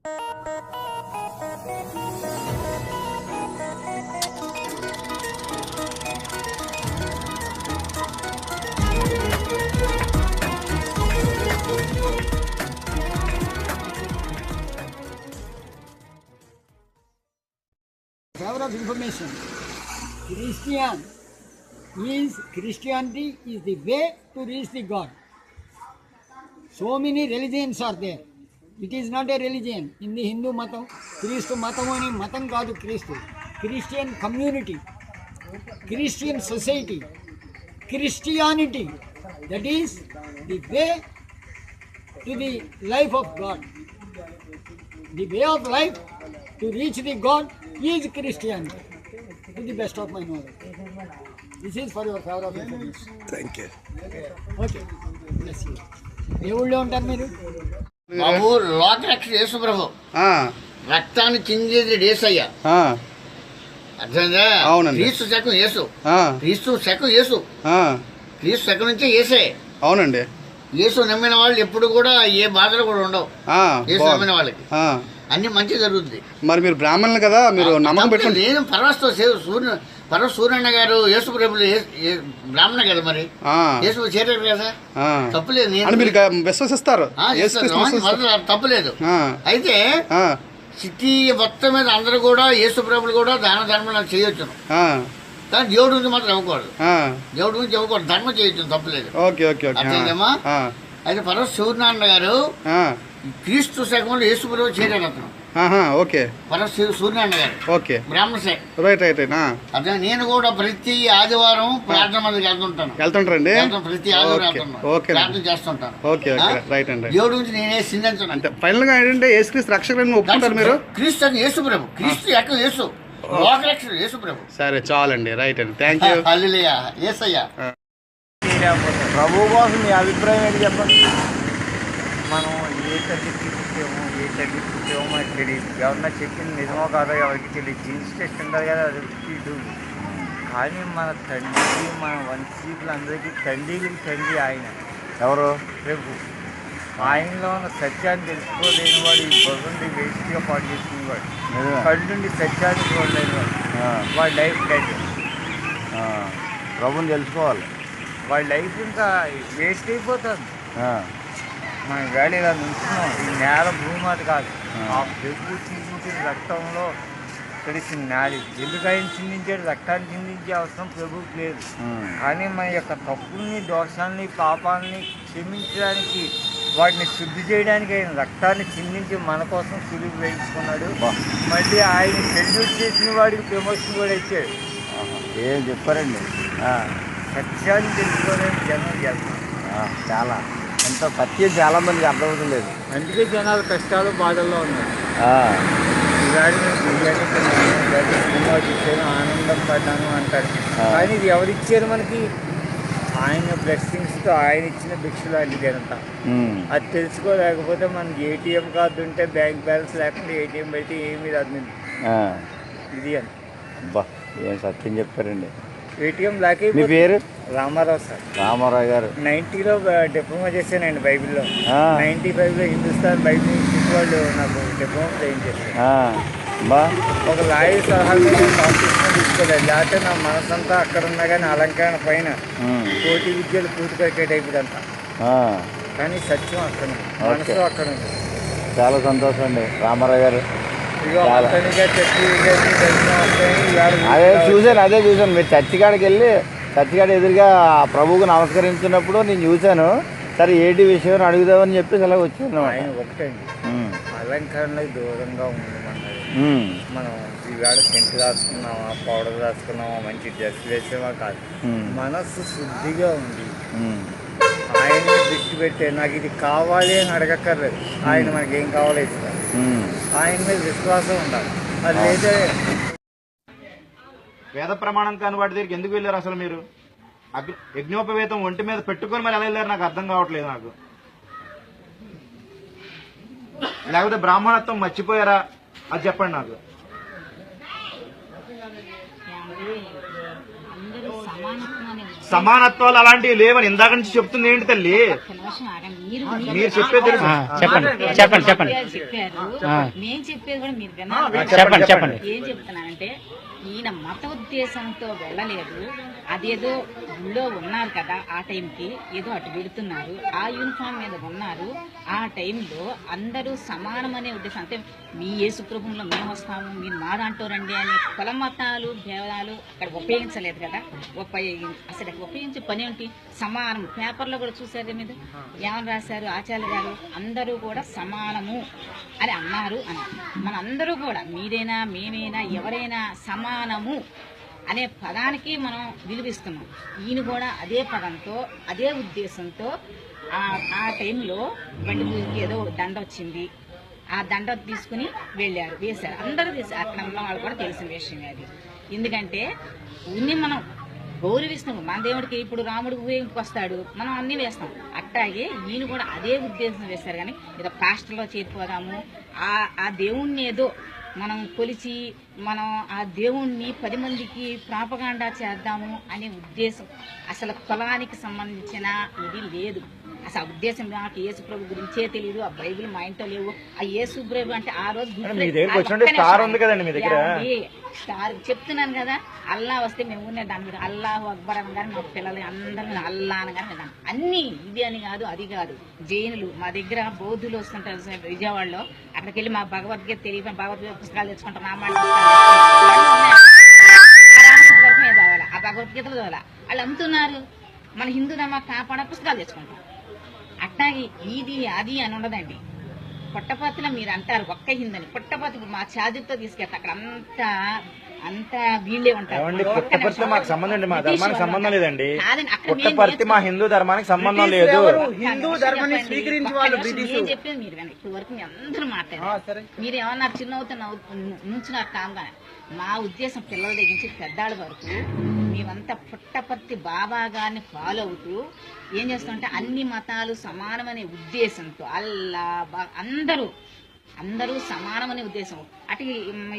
Favor of information. Christianity is the way to reach the God. So many religions are there. It is not a religion. In the Hindu matam, Christu matamoni matam kaadu Christu. Christian community, Christian society, Christianity. That is the way to the life of God. The way of life to reach the God is Christianity, to the best of my knowledge. This is for your favor of information. Thank you. Okay. Bless you. ఏ ఊళ్ళో ఉంటారు మీరు? బాబు లోకరక్షణ యేసు ప్రభు రక్తాన్ని చిందేది యేసయ్య. అర్థమైందా? క్రీస్తు శకం యేసు, క్రీస్తు శకం యేసు, క్రీస్తు శకం నుంచే యేసే. అవునండి. యేసు నమ్మిన వాళ్ళు ఎప్పుడు కూడా ఏ బాధలు కూడా ఉండవు. యేసు నమ్మిన వాళ్ళకి అన్ని మంచి జరుగుతుంది. మరి మీరు బ్రాహ్మణులు కదా, మీరు నమ్మకం పెట్టుకోండి. నేను సూర్యన్న గారు యేసు ప్రభులు బ్రాహ్మణ కదా, మరి యేసు చేరారు కదా, తప్పులేదు. విశ్వసిస్తారు, తప్పులేదు. అయితే సిటీ మొత్తం మీద అందరూ కూడా యేసు ప్రభులు కూడా దాన ధర్మం చేయొచ్చును, కానీ దేవుడి గురించి మాత్రం ఇవ్వకూడదు. దేవుడి గురించి ఇవ్వకూడదు, ధర్మం చేయొచ్చు, తప్పులేదు. అర్థమైందమ్మా? అయితే సూర్యనారాయణ గారు క్రీస్తు శకంలో యేసు ప్రభు చేరాడు అతను. సూర్యనారాయణ గారు బ్రాహ్మణ శాఖ. అదే నేను కూడా ప్రతి ఆదివారం ప్రార్థన మందికి వెళ్తుంటానండి. ప్రతి ఆదివారం ప్రార్థన చేస్తుంటాను. దేవుడి గురించి నేనే సిందించను. అంటే ఫైనల్ గా ఏంటంటే యేసుక్రీస్తు రక్షకులను ఒప్పుకుంటారు మీరు? క్రీస్తు అని యేసు ప్రభు, క్రీస్తు యొక్క యేసు, లోకరక్షకుడు యేసు ప్రభు. సరే, చాలండి. రైట్ అండి, థ్యాంక్ యూ. హల్లెలూయా. యేసయ్యా. ప్రభు కోసం మీ అభిప్రాయం ఏంటి చెప్పండి. మనం ఏ తల్లికి పుట్టామో ఏ తల్లికి పుట్టామో మనకు తెలియదు. ఎవరన్నా చెప్పింది నిజమో కాదో ఎవరికి తెలియదు. జీన్స్ టెస్ట్ ఉంటుంది కదా, అది కానీ మన తండ్రి, మన వంశీకులందరికీ తండ్రి ఆయన ఎవరు? ప్రభు. ఆయనలో ఉన్న సత్యాన్ని తెలుసుకోలేని వాడు ఈ బొర్రుండి వేస్ట్గా పాటు చేసుకునేవాడు. కళ్ళుండి సత్యాన్ని చూడలేని వాడు, వాడి లైఫ్ డెడ్. ప్రభుని తెలుసుకోవాలి, వాడి లైఫ్ ఇంకా వేస్ట్ అయిపోతుంది. మనం వేళ ఇలా నుంచున్నాం, ఈ నేల భూమి అది కాదు. ఆ ప్రభు చిందించిన రక్తంలో తెలిసిన నాడి. ఎందుకు ఆయన చిందించాడు? రక్తాన్ని చిందించే అవసరం ప్రభువుకి లేదు. కానీ మన యొక్క తప్పుల్ని, దోషాలని, పాపాలని క్షమించడానికి, వాటిని శుద్ధి చేయడానికి ఆయన రక్తాన్ని చిందించి మన కోసం సులువు వేయించుకున్నాడు. మళ్ళీ ఆయన సెల్యూట్ చేసిన వాడికి ప్రమోషన్ కూడా ఇచ్చాడు. ఏం చెప్పారండి? సత్యాన్ని తెలుసుకోలేని జనం చేస్తాం. చాలా ఎంతో సత్యం చాలా మందికి అర్థమవుతలేదు. అందుకే జనాలు కష్టాలు, బాధల్లో ఉన్నారు. ఇవాళ బిర్యానీ సినిమా చూసాను, ఆనందం పడ్డాను అంటారు. కానీ ఇది ఎవరిచ్చారు మనకి? ఆయన బ్లెస్సింగ్స్తో ఆయన ఇచ్చిన భిక్షలు అడిగారంట. అది తెలుసుకోలేకపోతే మనకి ఏటీఎం కార్డు ఉంటే బ్యాంక్ బ్యాలెన్స్ లేకుండా ఏటీఎం పెడితే ఏమీ రాదు. ఇది అని ఏం సత్యం చెప్పారండి. ఏటీఎం లాకే. మీ పేరు? రామారావు సార్. రామారావు గారు 90లో డిప్లొమా చేశానండి బైబిల్లో. 95లో హిందుస్థాన్ బైబిల్ ఇన్స్టిట్యూట్ వాళ్ళు నాకు డిప్లొమా ట్రైన్ చేశాను. ఒక లాయర్ సలహా కాంపిటీషన్ తీసుకోలేదు. లేకపోతే నా మనసంతా అక్కడ ఉన్నా కానీ అలంకరణ పైన కోటి విద్యలు పూర్తిగా కేటాయిపోదంతా. కానీ సత్యం అక్కడ, మనసు అక్కడ ఉంది. చాలా సంతోషం అండి రామారావు గారు. అదే చూసాను మీరు చర్చికాడికి వెళ్ళి చర్చికాడ ఎదురుగా ప్రభువుకు నమస్కరించినప్పుడు నేను చూశాను. సరే ఏంటి విషయం అడుగుదామని చెప్పేసి అలా వచ్చాను. ఆయన ఒకటండి, అలంకరణకు దూరంగా ఉండమన్నది. మనం ఈవేళ సెంటు రాసుకున్నామా, పౌడర్ రాసుకున్నామా, మంచి డ్రెస్ వేసామా కాదు, మనస్సు శుద్ధిగా ఉంది. ఆయన దృష్టి పెట్టే నాకు ఇది కావాలి అని అడగక్కర్లేదు. ఆయన మనకి ఏం కావాలో ఇస్తారు. ఆయన మీద విశ్వాసం ఉండాలి. అది లేదా వేద ప్రమాణం కాని వాటి దగ్గరికి ఎందుకు వెళ్ళారు అసలు మీరు? యజ్ఞోపవేతం ఒంటి మీద పెట్టుకొని మరి ఎలా వెళ్ళారు నాకు అర్థం కావట్లేదు నాకు. లేకపోతే బ్రాహ్మణత్వం మర్చిపోయారా అది చెప్పండి నాకు. అందరూ సమానత్వాన్ని సమానత్వాలు అలాంటివి లేవని ఇందాక నుంచి చెప్తుంది ఏంటి తల్లి? ఒక్క నిమిషం ఆగండి. మీరు చెప్పేది తెలుసు. చెప్పండి చెప్పండి చెప్పారు. నేను చెప్పేది కూడా మీరు విన్నారు. చెప్పండి. ఏం చెప్తున్నానంటే ఈయన మత ఉద్దేశంతో వెళ్ళలేదు. అదేదో గుళ్ళో ఉన్నారు కదా, ఆ టైంకి ఏదో అటు వెళుతున్నారు, ఆ యూనిఫామ్ మీద ఉన్నారు. ఆ టైంలో అందరూ సమానమనే ఉద్దేశం, అంటే మీ యేసు ప్రభువులో మేము వస్తాము, మీరు మా దాంట్లో రండి అని కుల మతాలు భేదాలు అక్కడ ఉపయోగించలేదు కదా. అసలు ఉపయోగించే పని ఏంటి? సమానం. పేపర్లో కూడా చూసారు మీరు ఏమని రాశారు ఆచార్య గారు? అందరూ కూడా సమానము అని అన్నారు అని. మనందరూ కూడా మీరైనా మేమైనా ఎవరైనా సమానము అనే పదానికి మనం విలువిస్తున్నాం. ఈయన కూడా అదే పదంతో అదే ఉద్దేశంతో ఆ టైంలో బండి పూజకి ఏదో దండ వచ్చింది, ఆ దండ తీసుకుని వెళ్ళారు, వేశారు. అందరూ తెలిసి అక్కడ ఉన్న వాళ్ళు కూడా తెలిసిన విషయమే అది. ఎందుకంటే ఉన్ని మనం గౌరవిస్తాం. మన దేవుడికి ఇప్పుడు రాముడు ఊరేగింపుకి వస్తాడు, మనం అన్నీ వేస్తాం. అట్లాగే ఈయన కూడా అదే ఉద్దేశం వేశారు. కానీ ఏదో పాస్టర్లో చేరిపోదాము, ఆ దేవుణ్ణి ఏదో మనం కొలిచి మనం ఆ దేవుణ్ణి 10 మందికి ప్రాపగాండా చేద్దాము అనే ఉద్దేశం అసలు కులానికి సంబంధించిన ఇది లేదు. అసలు ఆ ఉద్దేశం నాకు యేసు ప్రభు గురించే తెలియదు, ఆ బైబిల్ మా ఇంట్లో లేవు. ఆ యేసు ప్రభు అంటే ఆ రోజు స్టార్ చెప్తున్నాను కదా, అల్లా వస్తే మేము ఉన్న దాని మీద అల్లాహు అక్బర్ అనగానే మా పిల్లలు అందరినీ అల్లా అనగానే దాన్ని అన్ని ఇది అని కాదు, అది కాదు. జైనులు మా దగ్గర బౌద్ధులు వస్తుంటారు విజయవాడలో, అక్కడికి వెళ్ళి మా భగవద్గీత తెలియని భగవద్గీత పుస్తకాలు తెచ్చుకుంటాం, రామాయణ వరకు మీద చదవాలి, ఆ భగవద్గీతలు చదవాలి. వాళ్ళు అమ్ముతున్నారు, మన హిందూ ధర్మ కాపాడ పుస్తకాలు తెచ్చుకుంటాం. అట్లాగే ఇది అది అని ఉండదండి. పుట్టపర్తిలో మీరు అంటారు ఒక్క హిందని, పుట్టపర్తి మా ఛార్జీతో తీసుకెళ్తా అక్కడ అంతా వీళ్ళే ఉంటారు. పుట్టపర్తి మాకు సంబంధం అండి, మా ధర్మానికి సంబంధం లేదండి. పుట్టపర్తి మా హిందూ ధర్మానికి సంబంధం లేదు. హిందూ ధర్మాన్ని స్వీకరించి వాళ్ళు నేను చెప్పేది మీరు వినండి. ఇప్పుడు వరకు మీ అందరూ మాట్లాడారు, మీరు ఏమన్నా చిన్నవుతా నుంచున్నారు కామ్గా. మా ఉద్దేశం పిల్లల దగ్గర నుంచి పెద్దాళ్ళ వరకు మేమంతా పుట్టపర్తి బాబా గారిని ఫాలో అవుతూ ఏం చేస్తామంటే అన్ని మతాలు సమానమనే ఉద్దేశంతో అల్లా అందరూ సమానమనే ఉద్దేశం. అటు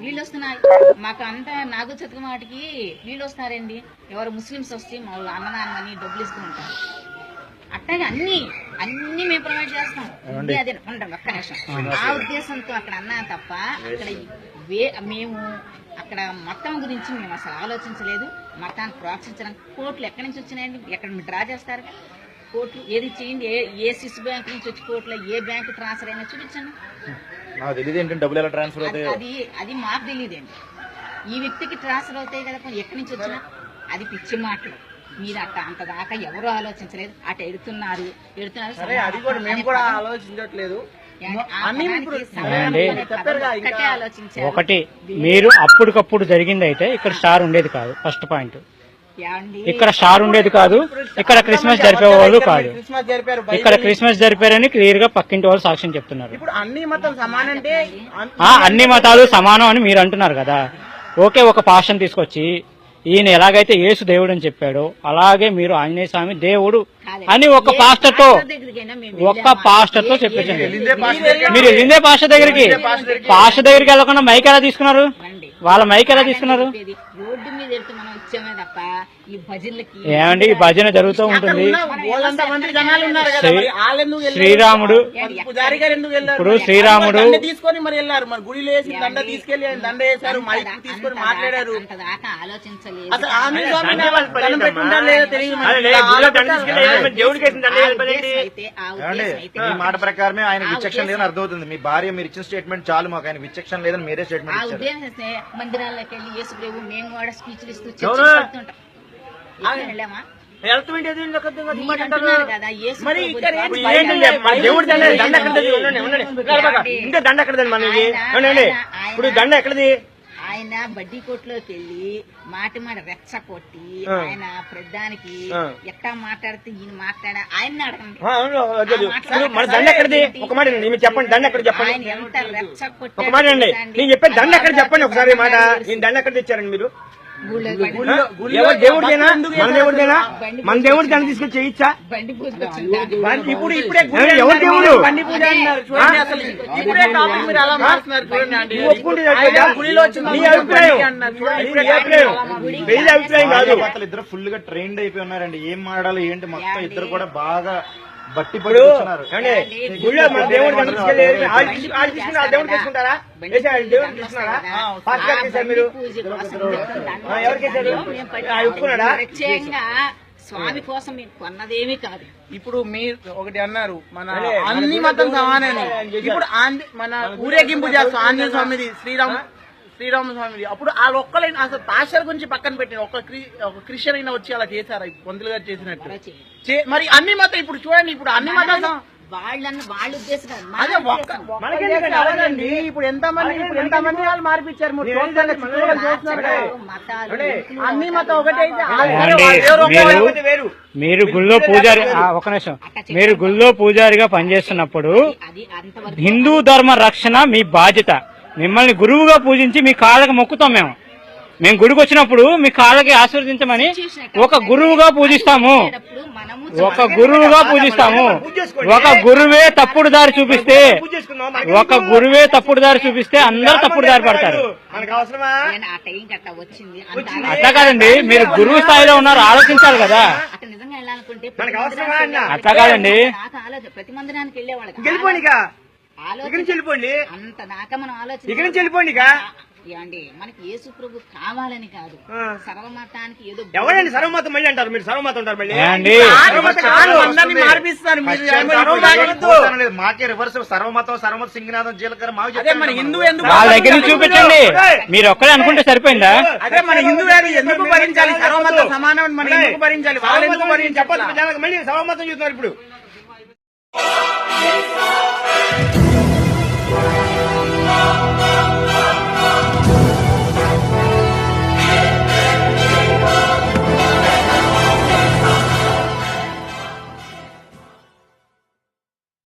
వీళ్ళు వస్తున్నారు మాకు అంతా నాగు చతుకు మాటికి వీళ్ళు వస్తారండి, ఎవరు ముస్లిమ్స్ వస్తే మా అన్నదానమని డబ్బులు ఇస్తూ ఉంటారు. అట్లాగే అన్ని మేము ప్రొవైడ్ చేస్తాం. అదే ఉంటాం ఒక్క నిమిషం. ఆ ఉద్దేశంతో అక్కడ అన్నా తప్ప అక్కడ మేము అక్కడ మతం గురించి మేము అసలు ఆలోచించలేదు. మతాన్ని ప్రోత్సహించడానికి కోట్లు ఎక్కడి నుంచి వచ్చినాయండి? ఎక్కడ మీరు డ్రా చేస్తారు కోట్లు? ఏది చేయండి, ఏ స్విస్ బ్యాంక్ నుంచి వచ్చి కోట్లు ఏ బ్యాంక్ ట్రాన్స్ఫర్ అయినా చూపించండి. డబ్బులు ఎలా ట్రాన్స్ఫర్ అది మాకు తెలియదండి. ఈ వ్యక్తికి ట్రాన్స్ఫర్ అవుతాయి కదా, ఎక్కడి నుంచి వచ్చినా అది పిచ్చి మాటలు. మీరు అంత దాకా ఎవరు ఆలోచించలేదు. అటు ఎడుతున్నారు. ఒకటి మీరు అప్పటికప్పుడు జరిగింది అయితే ఇక్కడ స్టార్ ఉండేది కాదు. ఫస్ట్ పాయింట్, ఇక్కడ స్టార్ ఉండేది కాదు, ఇక్కడ క్రిస్మస్ జరిపేవాళ్ళు కాదు. ఇక్కడ క్రిస్మస్ జరిపారని క్లియర్ గా పక్కింటి వాళ్ళు సాక్ష్యం చెప్తున్నారు. అన్ని మతాలు సమానం అని మీరు అంటున్నారు కదా. ఓకే, ఒక పాస్టర్ని తీసుకొచ్చి ఈయన ఎలాగైతే యేసు దేవుడు అని చెప్పాడో అలాగే మీరు ఆంజనేయ స్వామి దేవుడు అని ఒక పాస్టర్ తో చెప్పించండి. మీరు వెళ్ళిందే పాస్టర్ దగ్గరికి. పాస్టర్ దగ్గరికి వెళ్ళకుండా మైక్ ఎలా తీసుకున్నారు? వాళ్ళ మైక్ ఎలా తీసుకున్నారు? ఏమండి, ఈ భజన జరుగుతూ ఉంటుంది. శ్రీరాముడు ఇప్పుడు శ్రీరాముడు తీసుకొని మరి వెళ్ళారు, మరి గుడిలో వేసి దండ తీసుకెళ్లి దండ వేశారు, మైక్ తీసుకొని మాట్లాడారు. ఈ మాట ప్రకారమే ఆయన విచక్షణ లేదని అర్థమవుతుంది. మీ భార్య మీరు ఇచ్చిన స్టేట్మెంట్ చాలు, మాకు ఆయన విచక్షణ లేదని మీరే స్టేట్మెంట్ ఇచ్చారు. మందిరాల్లోకి వెళ్ళి యేసు ప్రభు మేము కూడా స్పీచ్లు ఇస్తూ వెళ్ళామా? ఆయన బడ్డీ కోట్లోకి వెళ్ళి మాట రెచ్చ కొట్టి ఆయన ప్రధానికి ఎట్టా మాట్లాడితే ఈయన మాట్లాడా ఆయన అడగండి. చెప్పండి, దండ ఎక్కడ చెప్పండి. ఆయన ఎంత రెచ్చ కొట్టి నేను చెప్పే దండ ఎక్కడ చెప్పండి ఒకసారి మాట. నేను దండ ఎక్కడ తెచ్చారండి మీరు? ఎవరు దేవుడిదేనా? మన దేవుడిదేనా? మన దేవుడి దాన్ని తీసుకొచ్చి చేయించా? బండి పూజకి వచ్చిందా? ఇప్పుడే ఎవరు దేవుడు? బండి పూజ అంటున్నారు చూడండి. అసలు ఇప్పుడే టాపిక్ మీరు అలా మారుతున్నారు చూడండి అండి. గుడిలో వచ్చింది మీ అభిప్రాయం అన్నారు చూడండి. ఇప్పుడే అభిప్రాయం పెళ్లి అభిప్రాయం కాదు. అసలు ఇద్దరు ఫుల్ గా ట్రైన్డ్ అయిపోయి ఉన్నారండి. ఏం మాడాలి ఏంటి మొత్తం ఇద్దరు కూడా బాగా బట్టి ఇప్పుడు గుడిలో మన దేవుడి దాన్ని తీసుకెళ్ళి వాళ్ళు తీసుకుని ఆ దేవుడు తీసుకుంటారా? దేవుడు తీసుకున్నారా? పాస్ గారు చేశారు మీరు ఎవరికి ఒప్పుకున్నాడా? ప్రత్యేకంగా స్వామి కోసం మేము కొన్నదేమీ కాదు. ఇప్పుడు మీరు ఒకటి అన్నారు మన అన్ని మతం సమానని. ఇప్పుడు మన ఊరేగింపు చేస్తాం ఆంజనేయ స్వామిది, శ్రీరామస్వామిది. అప్పుడు ఆ ఒక్కలైన అసలు పాస్టర్ గురించి పక్కన పెట్టిన ఒక క్రిస్టియన్ అయినా వచ్చి అలా చేశారా పంతులు గారు చేసినట్టు? మరి అన్ని మతం ఇప్పుడు చూడండి, ఇప్పుడు అన్ని మతాలు వాళ్ళ ఉద్దేశం అదే మనకేండి. ఇప్పుడు ఎంతమంది వాళ్ళు మార్పించారు. అన్ని మతం ఒకటి అయితే వేరు. మీరు గుళ్ళో పూజారి ఒక నిమిషం, మీరు గుళ్ళో పూజారిగా పనిచేస్తున్నప్పుడు హిందూ ధర్మ రక్షణ మీ బాధ్యత. మిమ్మల్ని గురువుగా పూజించి మీ కాళ్ళకి మొక్కుతాం. మేము గుడికి వచ్చినప్పుడు మీ కాళ్ళకి ఆశీర్వదించమని ఒక గురువుగా పూజిస్తాము. ఒక గురువుగా పూజిస్తాము. ఒక గురువే తప్పుడు దారి చూపిస్తే అందరూ తప్పుడు దారి పడతారు. అట్లా కాదండి, మీరు గురువు స్థాయిలో ఉన్నారు, ఆలోచించాలి కదా. అట్లా కాదండి. ప్రతి మందిరానికి వెళ్ళేవాళ్ళు వెళ్ళిపోండి. అంత దాకా మనం ఇక్కడి నుంచి వెళ్ళిపోండి. ఏమండి మనకి యేసు ప్రభు కావాలని కాదు, సర్వమతానికి ఏదో ఎవరండి సర్వమతం మళ్ళీ అంటారు? మీరు సర్వమతం అంటారు మళ్ళీ మార్పిస్తారు. మాకే రివర్స్ సర్వమతం సింగనాథం జీలకర్ర మన హిందూ ఎందుకు వాళ్ళ దగ్గర నుంచి చూపించండి. మీరు ఒక్కడే అనుకుంటే సరిపోయిందా? అదే మన హిందూ ఎందుకు భరించాలి? సర్వమతం సమానం మనం ఎందుకు భరించాలి? వాళ్ళు ఎందుకు భరించాలి? మళ్ళీ సర్వమతం చూస్తున్నారు ఇప్పుడు.